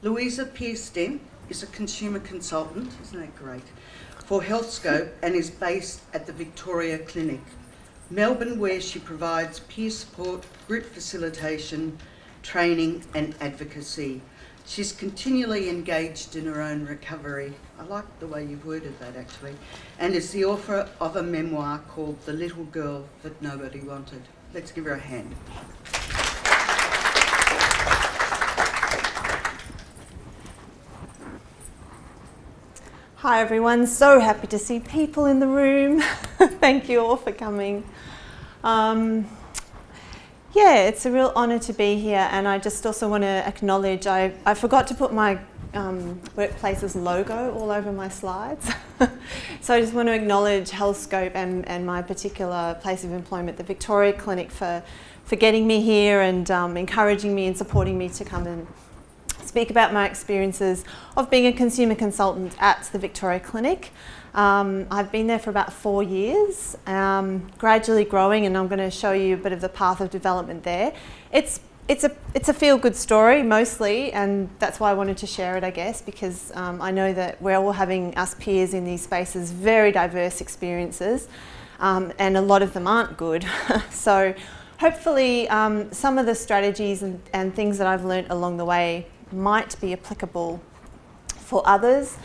Louisa Dent is a consumer consultant, isn't that great, for HealthScope and is based at the Victoria Clinic, Melbourne, where she provides peer support, group facilitation, training and advocacy. She's continually engaged in her own recovery. I like the way you've worded that actually. And is the author of a memoir called The Little Girl That Nobody Wanted. Let's give her a hand. Hi everyone, so happy to see people in the room. Thank you all for coming. Yeah, it's a real honour to be here, and I just also want to acknowledge I forgot to put my workplace's logo all over my slides. So I just want to acknowledge HealthScope and my particular place of employment, the Victoria Clinic, for getting me here and encouraging me and supporting me to come and speak about my experiences of being a consumer consultant at the Victoria Clinic. I've been there for about 4 years, gradually growing, and I'm going to show you a bit of the path of development there. It's a feel-good story mostly, and that's why I wanted to share it, I guess, because I know that we're all having, us peers in these spaces, very diverse experiences, and a lot of them aren't good. So hopefully some of the strategies and things that I've learnt along the way might be applicable for others.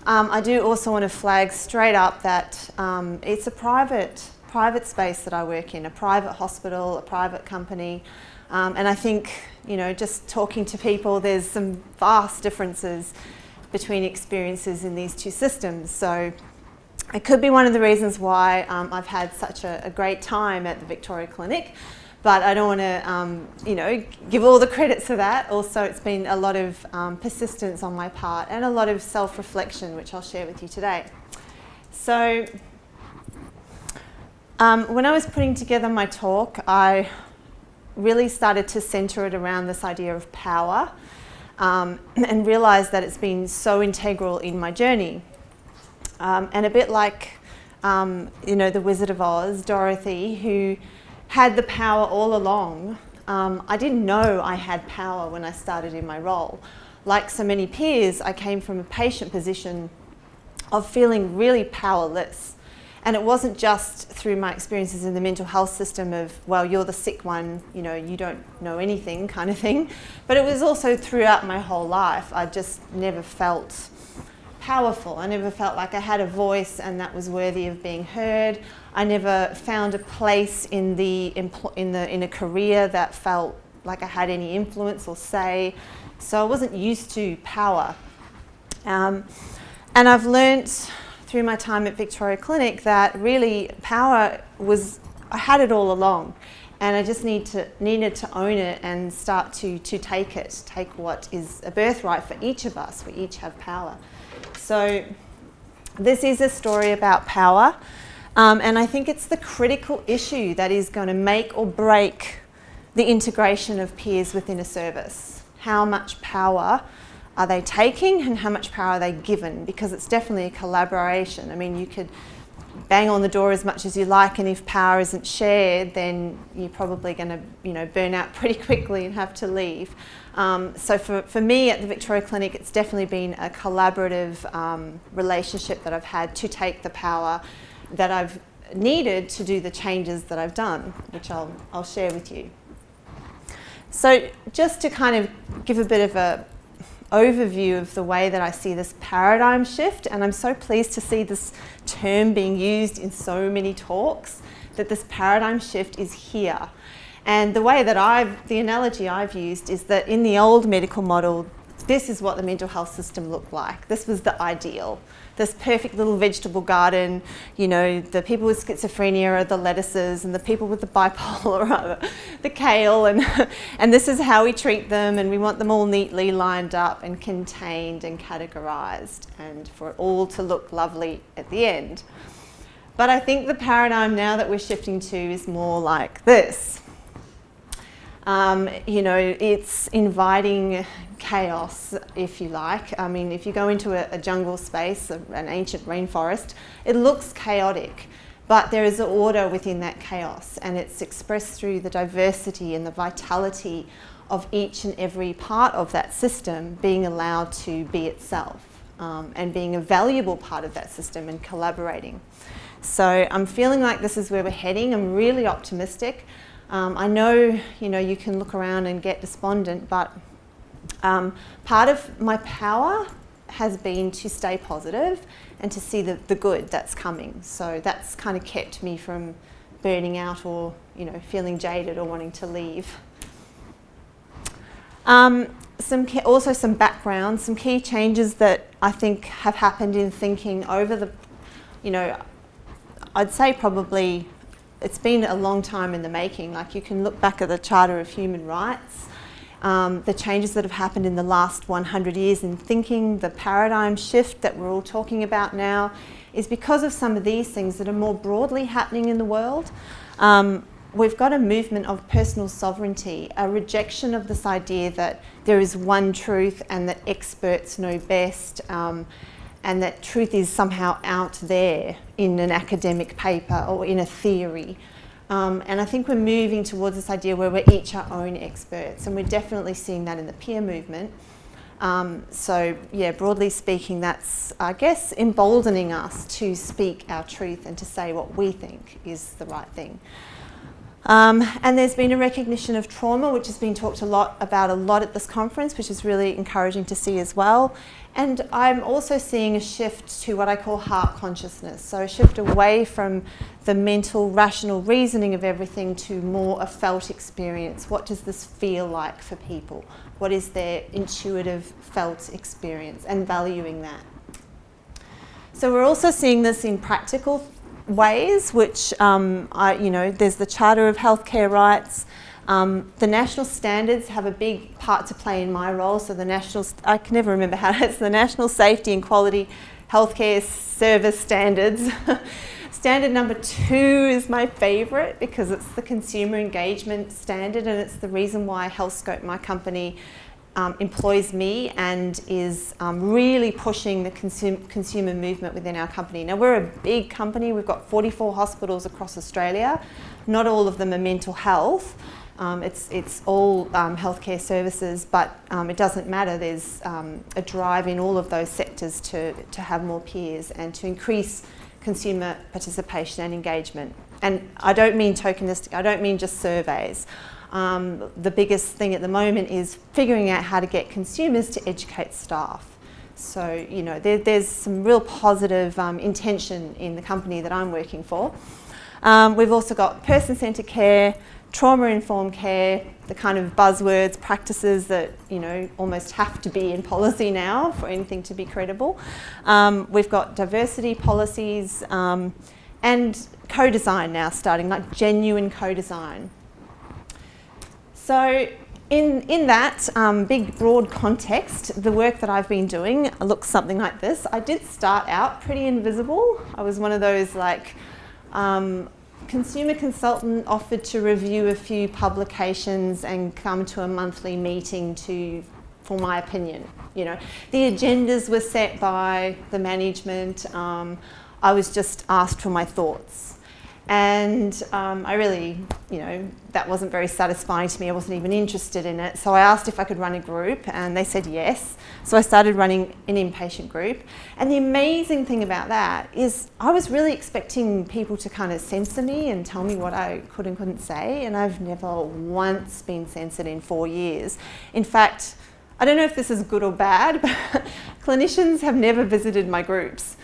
I do also want to flag straight up that it's a private space that I work in, a private hospital, a private company, and I think, you know, just talking to people, there's some vast differences between experiences in these two systems. So it could be one of the reasons why I've had such a great time at the Victoria Clinic. But I don't want to, you know, give all the credit to that. Also, it's been a lot of persistence on my part and a lot of self-reflection, which I'll share with you today. So, when I was putting together my talk, I really started to centre it around this idea of power, and realised that it's been so integral in my journey. And a bit like, you know, the Wizard of Oz, Dorothy, who had the power all along. I didn't know I had power when I started in my role. Like so many peers, I came from a patient position of feeling really powerless. And it wasn't just through my experiences in the mental health system of, well, you're the sick one, you know, you don't know anything kind of thing. But it was also throughout my whole life. I just never felt powerful. I never felt like I had a voice and that was worthy of being heard. I never found a place in a career that felt like I had any influence or say. So I wasn't used to power. And I've learnt through my time at Victoria Clinic that really power was, I had it all along. And I just needed to own it and start to take what is a birthright for each of us. We each have power. So this is a story about power. And I think it's the critical issue that is going to make or break the integration of peers within a service. How much power are they taking and how much power are they given? Because it's definitely a collaboration. I mean, you could bang on the door as much as you like, and if power isn't shared, then you're probably going to, you know, burn out pretty quickly and have to leave. So for me at the Victoria Clinic, it's definitely been a collaborative relationship that I've had to take the power that I've needed to do the changes that I've done, which I'll share with you. So just to kind of give a bit of a overview of the way that I see this paradigm shift, and I'm so pleased to see this term being used in so many talks, that this paradigm shift is here. And the way that the analogy I've used is that in the old medical model, this is what the mental health system looked like. This was the ideal. This perfect little vegetable garden, you know, the people with schizophrenia are the lettuces and the people with the bipolar are the kale, and this is how we treat them, and we want them all neatly lined up and contained and categorised, and for it all to look lovely at the end. But I think the paradigm now that we're shifting to is more like this. You know, it's inviting chaos, if you like. I mean, if you go into a jungle space, an ancient rainforest, it looks chaotic, but there is an order within that chaos, and it's expressed through the diversity and the vitality of each and every part of that system being allowed to be itself, and being a valuable part of that system and collaborating. So I'm feeling like this is where we're heading. I'm really optimistic. I know, you can look around and get despondent, but part of my power has been to stay positive and to see the good that's coming. So that's kind of kept me from burning out or, feeling jaded or wanting to leave. Also some background, some key changes that I think have happened in thinking over the, I'd say probably it's been a long time in the making. Like, you can look back at the Charter of Human Rights, the changes that have happened in the last 100 years in thinking, the paradigm shift that we're all talking about now is because of some of these things that are more broadly happening in the world. We've got a movement of personal sovereignty, a rejection of this idea that there is one truth and that experts know best, and that truth is somehow out there in an academic paper or in a theory. And I think we're moving towards this idea where we're each our own experts, and we're definitely seeing that in the peer movement. So yeah, broadly speaking, that's, I guess, emboldening us to speak our truth and to say what we think is the right thing. And there's been a recognition of trauma, which has been talked about a lot at this conference, which is really encouraging to see as well. And I'm also seeing a shift to what I call heart consciousness. So a shift away from the mental, rational reasoning of everything to more a felt experience. What does this feel like for people? What is their intuitive felt experience, and valuing that. So we're also seeing this in practical ways, which, there's the Charter of Healthcare Rights. The national standards have a big part to play in my role. So I can never remember how it's the National Safety and Quality Healthcare Service Standards. Standard number 2 is my favourite because it's the consumer engagement standard, and it's the reason why HealthScope, my company, employs me and is really pushing the consumer movement within our company. Now, we're a big company. We've got 44 hospitals across Australia. Not all of them are mental health. It's all healthcare services, but it doesn't matter. There's a drive in all of those sectors to have more peers and to increase consumer participation and engagement. And I don't mean tokenistic. I don't mean just surveys. The biggest thing at the moment is figuring out how to get consumers to educate staff. So, there's some real positive intention in the company that I'm working for. We've also got person-centred care, trauma-informed care, the kind of buzzwords, practices that, almost have to be in policy now for anything to be credible. We've got diversity policies and co-design now starting, like genuine co-design. So in that big, broad context, the work that I've been doing looks something like this. I did start out pretty invisible. I was one of those consumer consultant offered to review a few publications and come to a monthly meeting for my opinion. The agendas were set by the management. I was just asked for my thoughts. And I really, that wasn't very satisfying to me. I wasn't even interested in it. So I asked if I could run a group, and they said yes. So I started running an inpatient group. And the amazing thing about that is I was really expecting people to kind of censor me and tell me what I could and couldn't say. And I've never once been censored in 4 years. In fact, I don't know if this is good or bad, but clinicians have never visited my groups.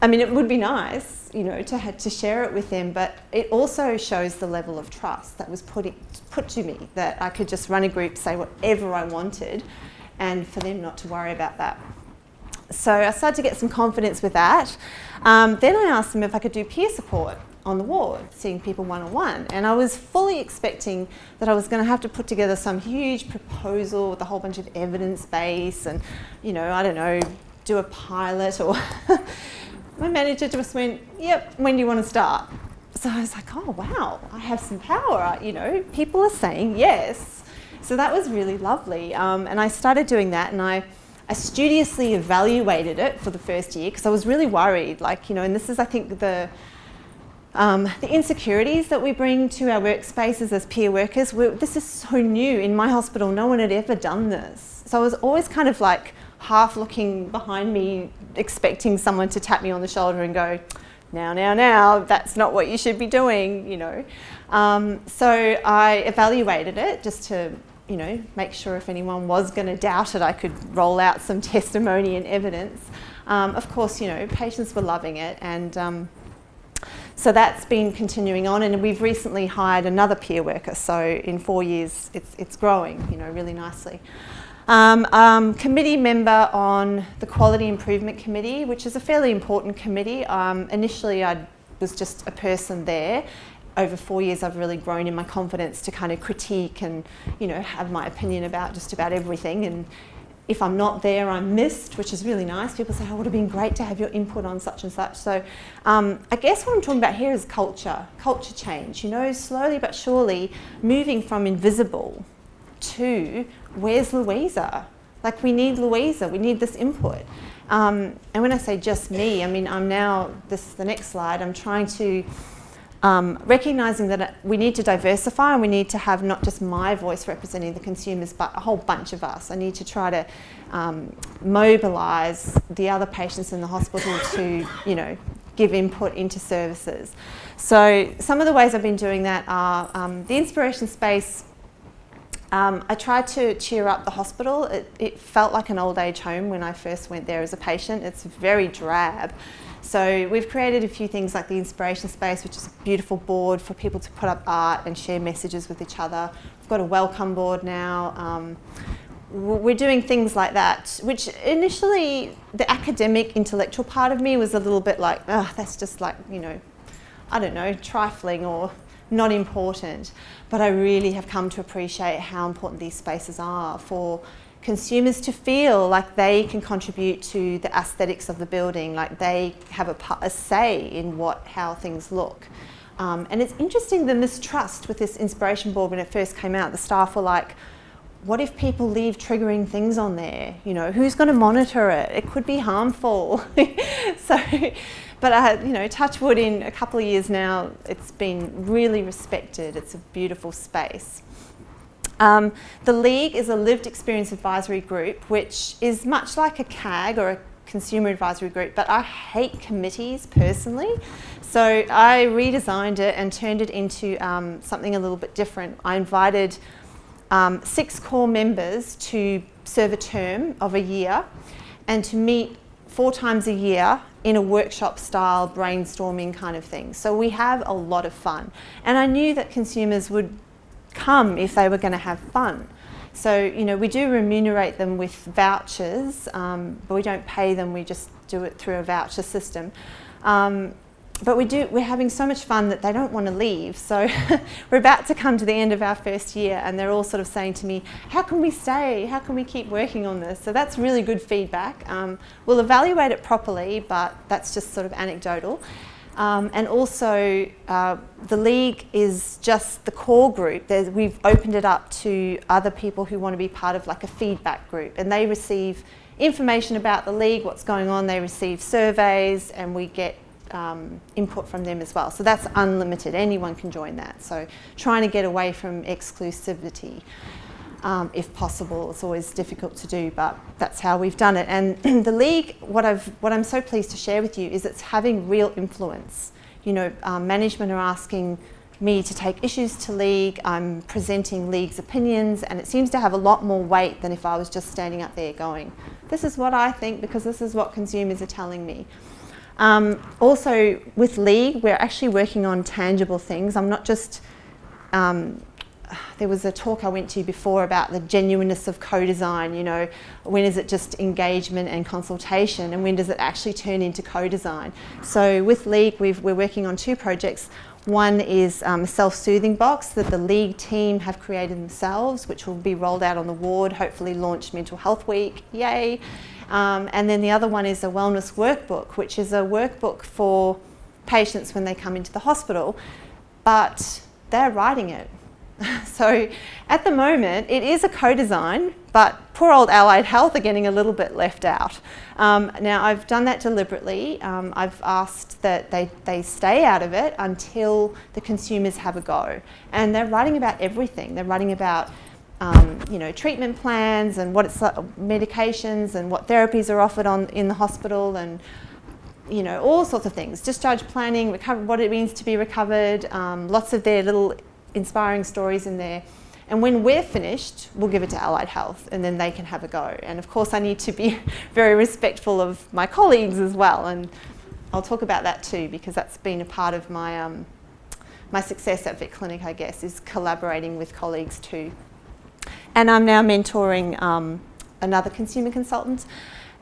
I mean, it would be nice, to share it with them, but it also shows the level of trust that was put to me, that I could just run a group, say whatever I wanted, and for them not to worry about that. So I started to get some confidence with that. Then I asked them if I could do peer support on the ward, seeing people one-on-one, and I was fully expecting that I was going to have to put together some huge proposal with a whole bunch of evidence base and, I don't know, do a pilot or... My manager just went, yep, when do you want to start? So I was like, oh, wow, I have some power. People are saying yes. So that was really lovely. And I started doing that, and I studiously evaluated it for the first year because I was really worried. And this is, I think, the The insecurities that we bring to our workspaces as peer workers, this is so new. In my hospital, no one had ever done this. So I was always kind of like half looking behind me, expecting someone to tap me on the shoulder and go, now, that's not what you should be doing, you know. So I evaluated it just to, you know, make sure if anyone was going to doubt it, I could roll out some testimony and evidence. Of course, you know, patients were loving it, and so that's been continuing on, and we've recently hired another peer worker, so in 4 years it's growing, you know, really nicely. Committee member on the Quality Improvement Committee, which is a fairly important committee. Initially I was just a person there. Over 4 years I've really grown in my confidence to kind of critique and, you know, have my opinion about just about everything, and if I'm not there, I'm missed, which is really nice. People say, oh, it would have been great to have your input on such and such. So I guess what I'm talking about here is culture change, you know, slowly but surely moving from invisible to where's Louisa? Like, we need Louisa, we need this input. And when I say just me, I mean, I'm now, this is the next slide, I'm trying to, recognising that we need to diversify, and we need to have not just my voice representing the consumers, but a whole bunch of us. I need to try to mobilise the other patients in the hospital to, you know, give input into services. So some of the ways I've been doing that are the inspiration space. I tried to cheer up the hospital. It felt like an old age home when I first went there as a patient. It's very drab. So we've created a few things like the inspiration space, which is a beautiful board for people to put up art and share messages with each other. We've got a welcome board now. We're doing things like that, which initially the academic intellectual part of me was a little bit like, oh, that's just like, you know, I don't know, trifling or not important. But I really have come to appreciate how important these spaces are for consumers to feel like they can contribute to the aesthetics of the building, like they have a say in how things look. And it's interesting, the mistrust with this inspiration board when it first came out. The staff were like, what if people leave triggering things on there? You know, who's going to monitor it? It could be harmful. But you know, touch wood, in a couple of years now, it's been really respected. It's a beautiful space. The League is a lived experience advisory group, which is much like a CAG or a consumer advisory group, but I hate committees personally. So I redesigned it and turned it into something a little bit different. I invited 6 core members to serve a term of a year and to meet 4 times a year in a workshop style brainstorming kind of thing. So we have a lot of fun. And I knew that consumers would come if they were going to have fun. So, you know, we do remunerate them with vouchers, but we don't pay them, we just do it through a voucher system. But we're having so much fun that they don't want to leave. So we're about to come to the end of our first year, and they're all sort of saying to me, how can we stay? How can we keep working on this? So that's really good feedback. We'll evaluate it properly, but that's just sort of anecdotal. And also, the League is just the core group. We've opened it up to other people who want to be part of like a feedback group, and they receive information about the League, what's going on. They receive surveys, and we get input from them as well. So that's unlimited. Anyone can join that. So trying to get away from exclusivity, if possible. It's always difficult to do, but that's how we've done it. And the League, what I'm so pleased to share with you is it's having real influence. You know, management are asking me to take issues to League. I'm presenting League's opinions, and it seems to have a lot more weight than if I was just standing up there going, this is what I think because this is what consumers are telling me. Also with League, we're actually working on tangible things. I'm not just, there was a talk I went to before about the genuineness of co-design, you know, when is it just engagement and consultation, and when does it actually turn into co-design? So with League, we're working on 2 projects. One is a self-soothing box that the League team have created themselves, which will be rolled out on the ward, hopefully launched Mental Health Week, yay. And then the other one is a wellness workbook, which is a workbook for patients when they come into the hospital, but they're writing it. So at the moment, it is a co-design, but poor old Allied Health are getting a little bit left out. Now, I've done that deliberately. I've asked that they stay out of it until the consumers have a go. And they're writing about everything. They're writing about treatment plans and what it's like, medications and what therapies are offered in the hospital, and all sorts of things. Discharge planning, what it means to be recovered, lots of their little inspiring stories in there. And when we're finished, we'll give it to Allied Health and then they can have a go. And of course I need to be very respectful of my colleagues as well, and I'll talk about that too, because that's been a part of my my success at Vic Clinic, I guess, is collaborating with colleagues too. And I'm now mentoring another consumer consultant,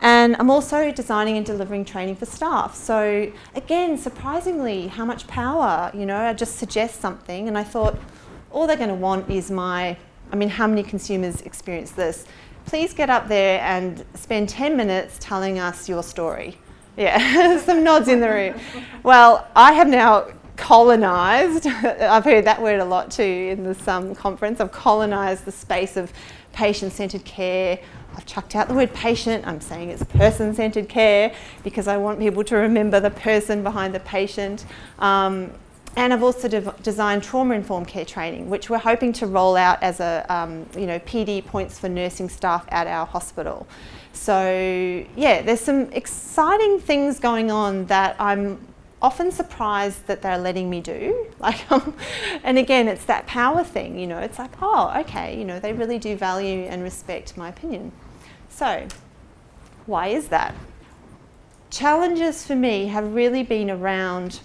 and I'm also designing and delivering training for staff. So again, surprisingly, how much power, I just suggest something and I thought, all they're going to want is how many consumers experience this? Please get up there and spend 10 minutes telling us your story. Yeah, some nods in the room. Well, I have now colonised, I've heard that word a lot too in this conference, I've colonised the space of patient-centred care. I've chucked out the word patient, I'm saying it's person-centred care because I want people to remember the person behind the patient. And I've also designed trauma-informed care training, which we're hoping to roll out as a PD points for nursing staff at our hospital. So yeah, there's some exciting things going on that I'm often surprised that they're letting me do. And again, it's that power thing, it's like, oh, okay, they really do value and respect my opinion. So why is that? Challenges for me have really been around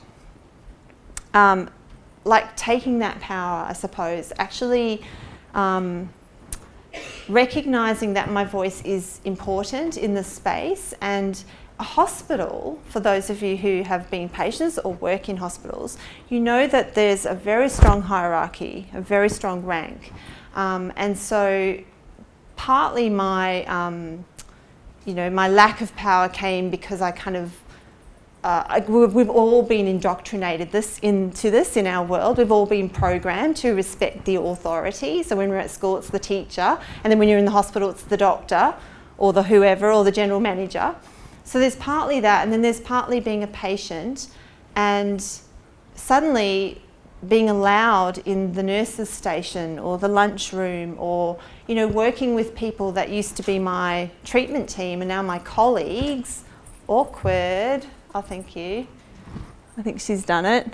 taking that power, I suppose, actually recognising that my voice is important in the space. And a hospital, for those of you who have been patients or work in hospitals, that there's a very strong hierarchy, a very strong rank. And so partly my lack of power came because I kind of we've all been indoctrinated into this in our world. We've all been programmed to respect the authority. So when we're at school, it's the teacher, and then when you're in the hospital, it's the doctor or the whoever or the general manager. So there's partly that, and then there's partly being a patient and suddenly being allowed in the nurses' station or the lunchroom, or working with people that used to be my treatment team and now my colleagues. Awkward. Oh, thank you. I think she's done it.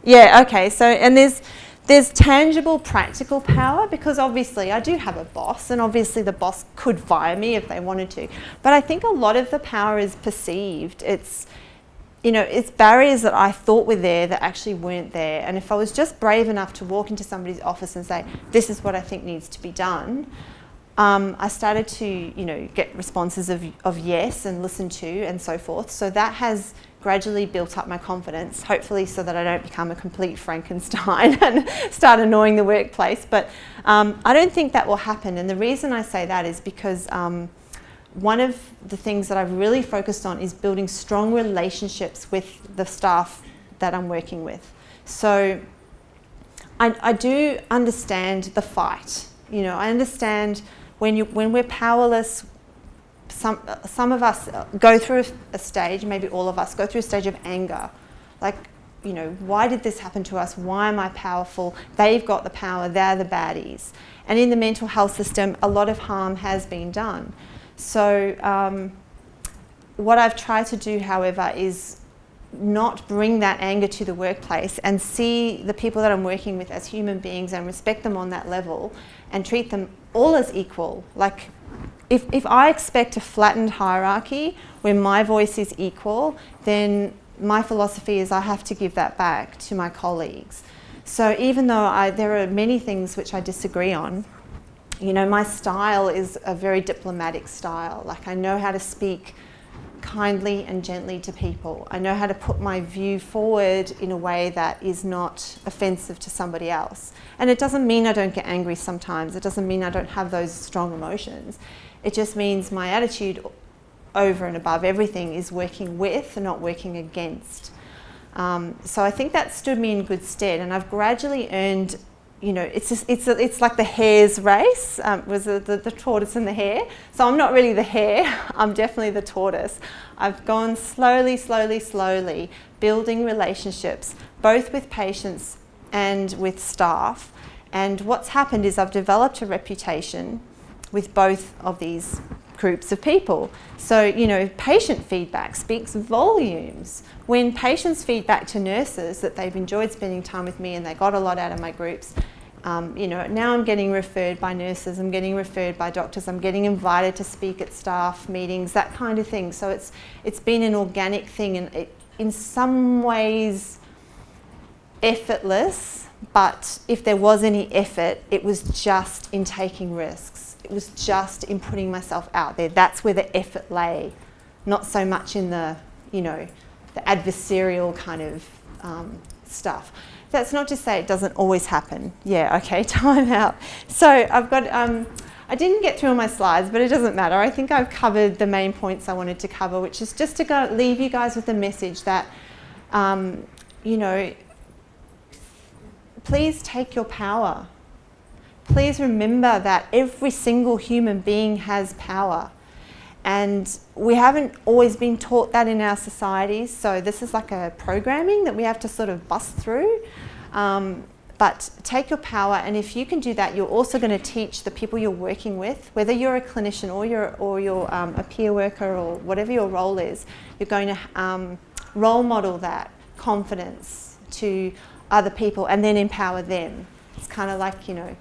Yeah, okay. So, and there's tangible, practical power, because obviously I do have a boss, and obviously the boss could fire me if they wanted to. But I think a lot of the power is perceived. It's barriers that I thought were there that actually weren't there. And if I was just brave enough to walk into somebody's office and say, this is what I think needs to be done, I started to, get responses of yes and listen to and so forth. So that has gradually built up my confidence, hopefully so that I don't become a complete Frankenstein and start annoying the workplace. But I don't think that will happen. And the reason I say that is because one of the things that I've really focused on is building strong relationships with the staff that I'm working with. So I do understand the fight. I understand when we're powerless, some of us go through a stage, maybe all of us go through a stage of anger. Why did this happen to us? Why am I powerful? They've got the power, they're the baddies. And in the mental health system, a lot of harm has been done. So what I've tried to do, however, is not bring that anger to the workplace and see the people that I'm working with as human beings and respect them on that level and treat them all as equal. If I expect a flattened hierarchy where my voice is equal, then my philosophy is I have to give that back to my colleagues. So even though there are many things which I disagree on, my style is a very diplomatic style. I know how to speak kindly and gently to people. I know how to put my view forward in a way that is not offensive to somebody else. And it doesn't mean I don't get angry sometimes. It doesn't mean I don't have those strong emotions. It just means my attitude over and above everything is working with and not working against. So I think that stood me in good stead, and I've gradually earned you know, it's like the hare's race, was the tortoise and the hare. So I'm not really the hare, I'm definitely the tortoise. I've gone slowly, building relationships, both with patients and with staff. And what's happened is I've developed a reputation with both of these groups of people. So, you know, patient feedback speaks volumes. When patients feedback to nurses that they've enjoyed spending time with me and they got a lot out of my groups, you know, now I'm getting referred by nurses, I'm getting referred by doctors, I'm getting invited to speak at staff meetings, that kind of thing. So it's been an organic thing, and it, in some ways effortless, but if there was any effort, it was just in taking risks. It was just in putting myself out there. That's where the effort lay, not so much in the, you know, the adversarial kind of stuff. That's not to say it doesn't always happen. Yeah, okay, time out. So I've got, I didn't get through all my slides, but it doesn't matter. I think I've covered the main points I wanted to cover, which is just to leave you guys with the message that, you know, please take your power. Please remember that every single human being has power. And we haven't always been taught that in our societies, so this is like a programming that we have to sort of bust through. But take your power, and if you can do that, you're also going to teach the people you're working with, whether you're a clinician or you're a peer worker or whatever your role is, you're going to role model that confidence to other people and then empower them. It's kind of like, you know,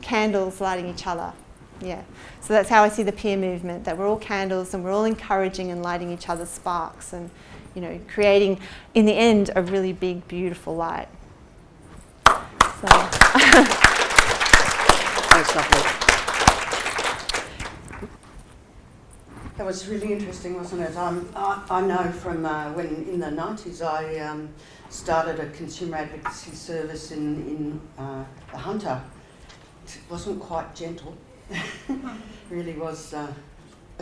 candles lighting each other. Yeah. So that's how I see the peer movement, that we're all candles and we're all encouraging and lighting each other's sparks and, you know, creating, in the end, a really big, beautiful light. So. That's lovely. That was really interesting, wasn't it? I know from when in the 90s I started a consumer advocacy service in the Hunter. It wasn't quite gentle. Really was a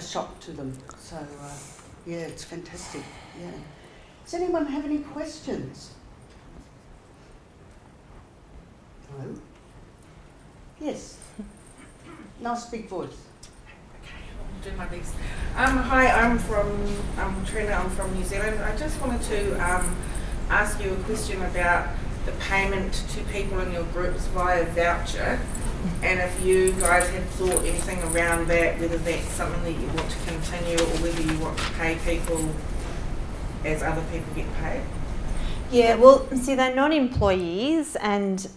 shock to them. So yeah, it's fantastic. Yeah. Does anyone have any questions? No? Yes. Nice big voice. Do my best. Hi, I'm Trina, I'm from New Zealand. I just wanted to ask you a question about the payment to people in your groups via voucher, and if you guys have thought anything around that, whether that's something that you want to continue or whether you want to pay people as other people get paid. Yeah, well, see, they're not employees, and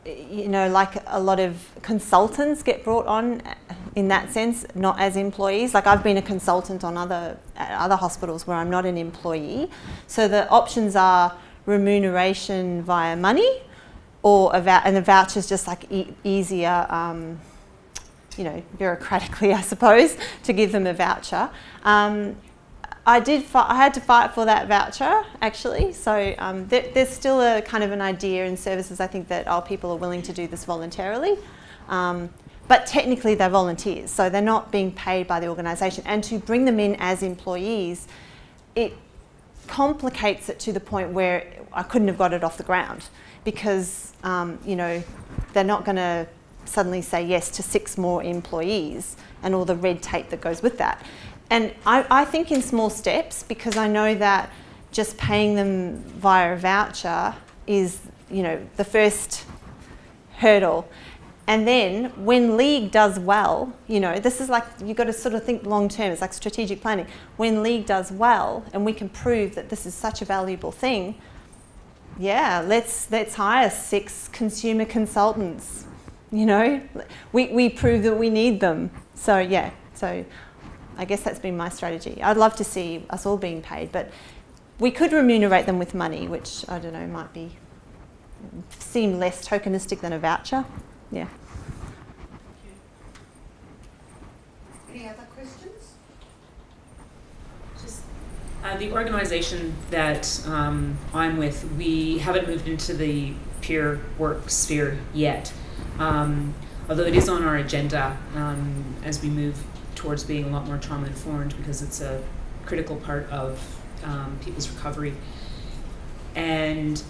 you know, like a lot of consultants get brought on in that sense, not as employees. Like I've been a consultant on other hospitals where I'm not an employee. So the options are remuneration via money, or and the voucher's just like easier, you know, bureaucratically, I suppose, to give them a voucher. I had to fight for that voucher, actually. So there's still a kind of an idea in services, I think, that people are willing to do this voluntarily. But technically they're volunteers, so they're not being paid by the organisation. And to bring them in as employees, it complicates it to the point where I couldn't have got it off the ground, because you know, they're not going to suddenly say yes to 6 more employees and all the red tape that goes with that. And I think in small steps, because I know that just paying them via a voucher is, you know, the first hurdle. And then when League does well, you know, this is like, you've got to sort of think long term, it's like strategic planning. When League does well and we can prove that this is such a valuable thing, yeah, let's hire 6 consumer consultants, you know. We prove that we need them. So yeah, so I guess that's been my strategy. I'd love to see us all being paid, but we could remunerate them with money, which, I don't know, might seem less tokenistic than a voucher. Yeah. Any other questions? Just the organisation that I'm with, we haven't moved into the peer work sphere yet, although it is on our agenda as we move towards being a lot more trauma informed, because it's a critical part of people's recovery. And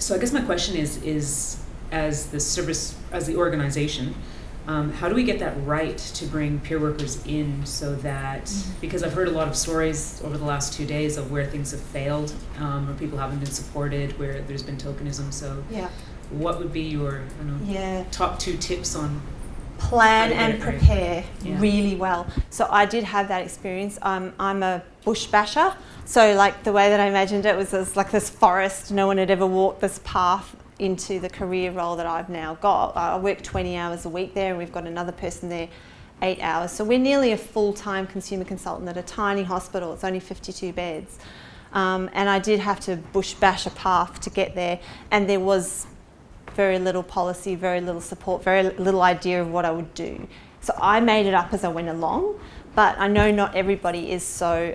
So I guess my question is as the organization, how do we get that right to bring peer workers in so that, because I've heard a lot of stories over the last 2 days of where things have failed, where people haven't been supported, where there's been tokenism. So Yeah. what would be your top 2 tips on Plan how to get and it right? prepare Yeah. really well. So I did have that experience. I'm a bush basher. So like the way that I imagined it was like this forest. No one had ever walked this path into the career role that I've now got. I work 20 hours a week there, and we've got another person there 8 hours. So we're nearly a full-time consumer consultant at a tiny hospital. It's only 52 beds. And I did have to bush bash a path to get there, and there was very little policy, very little support, very little idea of what I would do. So I made it up as I went along, but I know not everybody is so,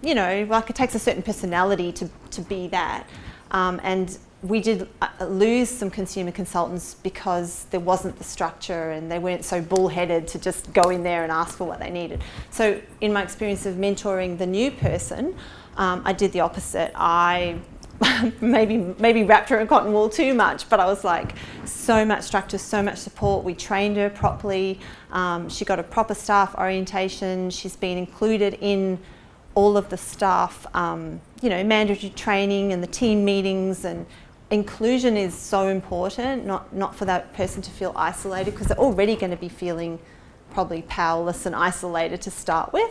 like it takes a certain personality to be that. And we did lose some consumer consultants because there wasn't the structure and they weren't so bullheaded to just go in there and ask for what they needed. So in my experience of mentoring the new person, I did the opposite. I maybe wrapped her in cotton wool too much, but I was like, so much structure, so much support. We trained her properly. She got a proper staff orientation. She's been included in all of the staff, mandatory training and the team meetings, and inclusion is so important, not for that person to feel isolated, because they're already going to be feeling probably powerless and isolated to start with.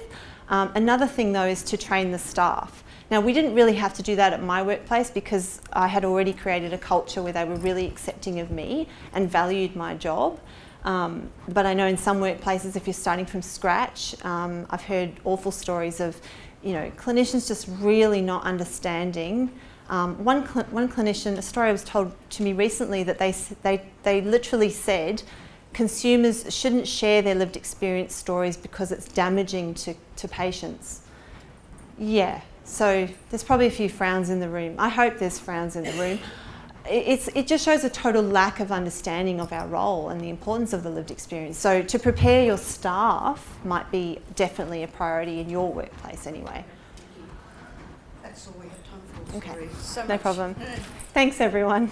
Another thing though is to train the staff. Now, we didn't really have to do that at my workplace because I had already created a culture where they were really accepting of me and valued my job. But I know in some workplaces, if you're starting from scratch, I've heard awful stories of, clinicians just really not understanding. One clinician, a story was told to me recently that they literally said consumers shouldn't share their lived experience stories because it's damaging to patients. Yeah. So there's probably a few frowns in the room. I hope there's frowns in the room. It just shows a total lack of understanding of our role and the importance of the lived experience. So to prepare your staff might be definitely a priority in your workplace anyway. That's all we have time for. Okay. Sorry. So No much. problem. Thanks, everyone.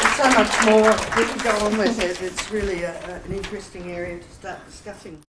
There's so much more we can go on with it. It's really an interesting area to start discussing.